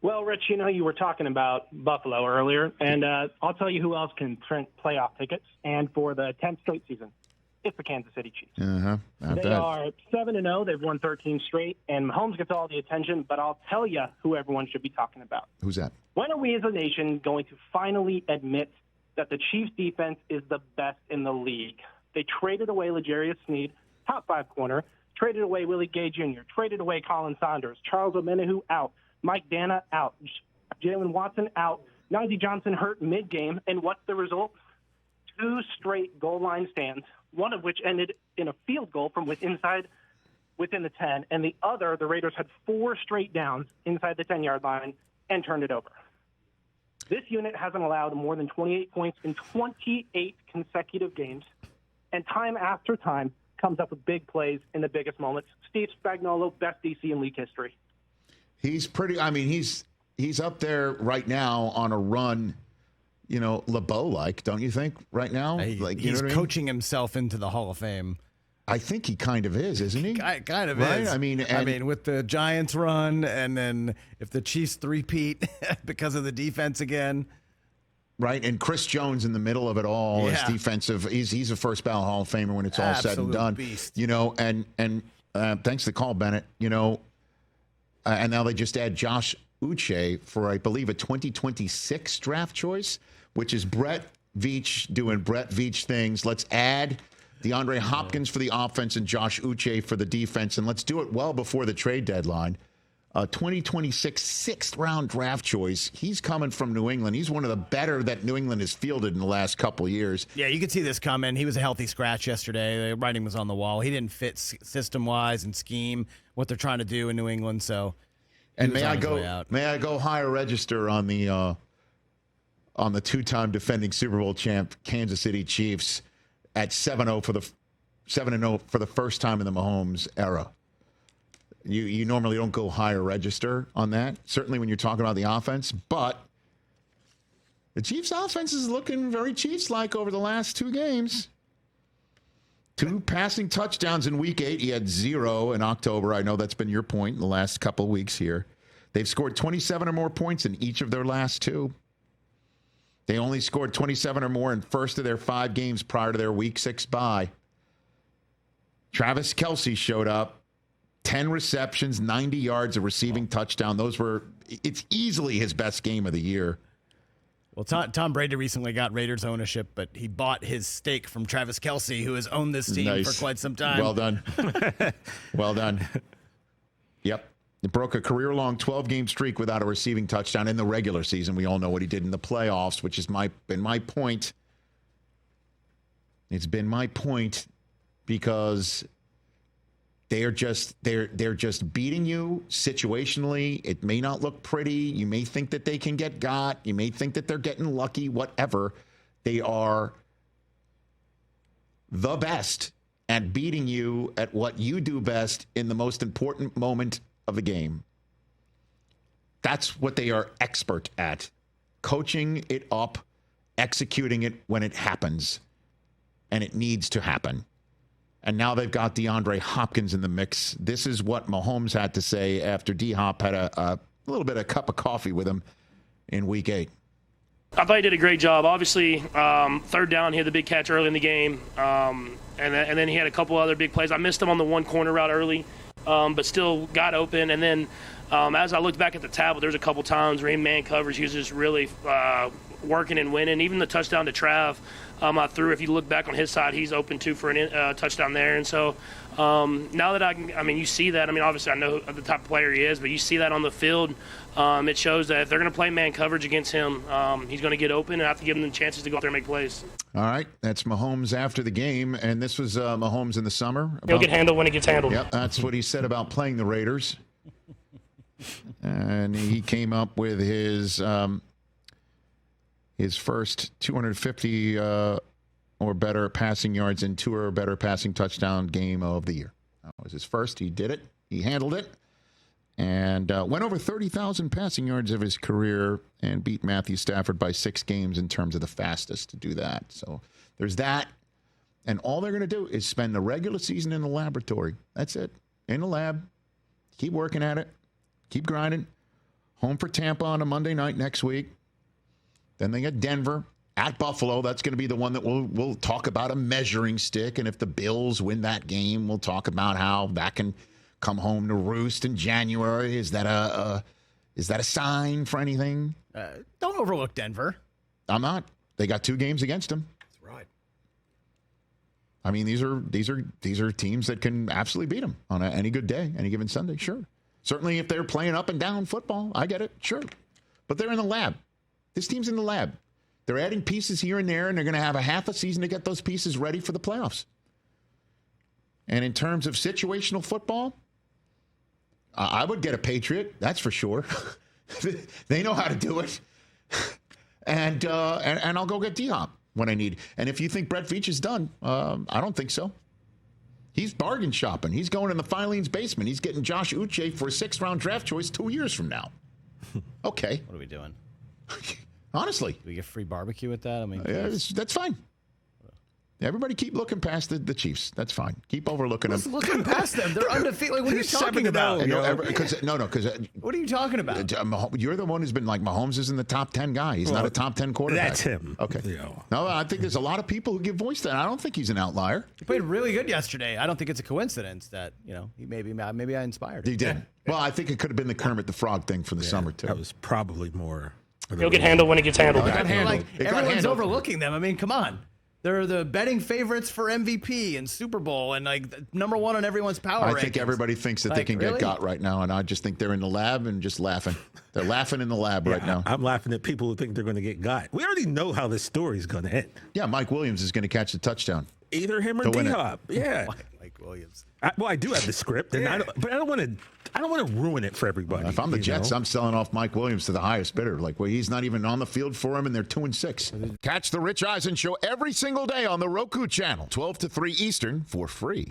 Well, Rich, you were talking about Buffalo earlier, and I'll tell you who else can print playoff tickets. And for the 10th straight season, it's the Kansas City Chiefs. They are 7-0. They've won 13 straight, and Mahomes gets all the attention. But I'll tell you who everyone should be talking about. Who's that? When are we as a nation going to finally admit that the Chiefs' defense is the best in the league? They traded away L'Jarius Sneed, top 5 corner, traded away Willie Gay Jr., traded away Colin Saunders, Charles Omenihu out, Mike Dana out, Jalen Watson out, Najee Johnson hurt mid-game, and what's the result? 2 straight goal line stands, one of which ended in a field goal from within the 10, and the other, the Raiders had 4 straight downs inside the 10-yard line and turned it over. This unit hasn't allowed more than 28 points in 28 consecutive games, and time after time comes up with big plays in the biggest moments. Steve Spagnuolo, best DC in league history. He's pretty. I mean, he's up there right now on a run. LeBeau-like, don't you think? Right now, he's coaching himself into the Hall of Fame. I think he kind of is, isn't he? Kind of right? is. I mean, with the Giants run, and then if the Chiefs three-peat because of the defense again. Right, and Chris Jones in the middle of it all is defensive. He's a first ballot Hall of Famer when it's all said and done. Beast. And thanks for the call, Bennett. And now they just add Josh Uche for, I believe, a 2026 draft choice, which is Brett Veach doing Brett Veach things. Let's add DeAndre Hopkins for the offense and Josh Uche for the defense, and let's do it well before the trade deadline. 2026 6th-round draft choice. He's coming from New England. He's one of the better that New England has fielded in the last couple of years. Yeah, you could see this coming. He was a healthy scratch yesterday. The writing was on the wall. He didn't fit system-wise and scheme what they're trying to do in New England. So, and may I go higher register on the 2-time defending Super Bowl champ Kansas City Chiefs at 7-0 for the first time in the Mahomes era. You normally don't go higher register on that, certainly when you're talking about the offense, but the Chiefs' offense is looking very Chiefs-like over the last 2 games. 2 passing touchdowns in Week 8. He had 0 in October. I know that's been your point in the last couple of weeks here. They've scored 27 or more points in each of their last 2. They only scored 27 or more in first of their 5 games prior to their Week 6 bye. Travis Kelce showed up. 10 receptions, 90 yards, a receiving touchdown. It's easily his best game of the year. Well, Tom Brady recently got Raiders ownership, but he bought his stake from Travis Kelce, who has owned this team for quite some time. Well done. Well done. Yep. It broke a career-long 12-game streak without a receiving touchdown in the regular season. We all know what he did in the playoffs, which has been my point. It's been my point because they're just beating you situationally. It may not look pretty. You may think that they can get got. You may think that they're getting lucky, whatever. They are the best at beating you at what you do best in the most important moment of the game. That's what they are expert at. Coaching it up, executing it when it happens. And it needs to happen. And now they've got DeAndre Hopkins in the mix. This is what Mahomes had to say after D-Hop had a little bit of cup of coffee with him in Week 8. I thought he did a great job. Obviously, 3rd down, he had the big catch early in the game. And then he had a couple other big plays. I missed him on the 1 corner route early, but still got open. And then as I looked back at the tablet, there's a couple times where in man coverage, he was just really working and winning. Even the touchdown to Trav, I threw. If you look back on his side, he's open too for a touchdown there. And so now that you see that. I mean, obviously I know the type of player he is, but you see that on the field. It shows that if they're going to play man coverage against him, he's going to get open and have to give him the chances to go out there and make plays. All right, that's Mahomes after the game, and this was Mahomes in the summer. He'll get handled when he gets handled. Yep, that's what he said about playing the Raiders. And he came up with his first 250 or better passing yards and 2 or better passing touchdown game of the year. That was his first. He did it. He handled it. And went over 30,000 passing yards of his career and beat Matthew Stafford by 6 games in terms of the fastest to do that. So there's that. And all they're going to do is spend the regular season in the laboratory. That's it. In the lab. Keep working at it. Keep grinding. Home for Tampa on a Monday night next week. Then they get Denver at Buffalo. That's going to be the one that we'll talk about a measuring stick. And if the Bills win that game, we'll talk about how that can come home to roost in January. Is that a sign for anything? Don't overlook Denver. I'm not. They got 2 games against them. That's right. I mean, these are teams that can absolutely beat them on any good day, any given Sunday. Sure. Certainly if they're playing up and down football, I get it. Sure. But they're in the lab. This team's in the lab. They're adding pieces here and there, and they're going to have a half a season to get those pieces ready for the playoffs. And in terms of situational football, I would get a Patriot. That's for sure. They know how to do it. And I'll go get D-Hop when I need. And if you think Brett Veach is done, I don't think so. He's bargain shopping. He's going in the Filene's basement. He's getting Josh Uche for a 6th-round draft choice 2 years from now. Okay. What are we doing? Honestly. Do we get free barbecue with that? I mean, that's fine. Everybody keep looking past the Chiefs. That's fine. Keep overlooking them. Looking past them. They're undefeated. Like, what are you talking about? Because what are you talking about? You're the one who's been like, Mahomes isn't the top 10 guy. He's not a top 10 quarterback. That's him. Okay. Yeah. No, I think there's a lot of people who give voice to that. I don't think he's an outlier. He played really good yesterday. I don't think it's a coincidence that, he maybe I inspired him. He did. Well, I think it could have been the Kermit the Frog thing for the summer, too. That was probably more. He'll get handled when it gets handled. Everyone's overlooking them. I mean, come on. They're the betting favorites for MVP and Super Bowl and number 1 on everyone's power rankings. I think everybody thinks that they can get got right now, and I just think they're in the lab and just laughing. They're laughing in the lab right now. I'm laughing at people who think they're going to get got. We already know how this story is going to end. Yeah, Mike Williams is going to catch the touchdown. Either him or D-Hop. Yeah. Mike Williams. I do have the script, but I don't want to ruin it for everybody. If I'm the Jets, I'm selling off Mike Williams to the highest bidder. He's not even on the field for him, and they're 2-6. Catch the Rich Eisen Show every single day on the Roku Channel, 12 to 3 Eastern, for free.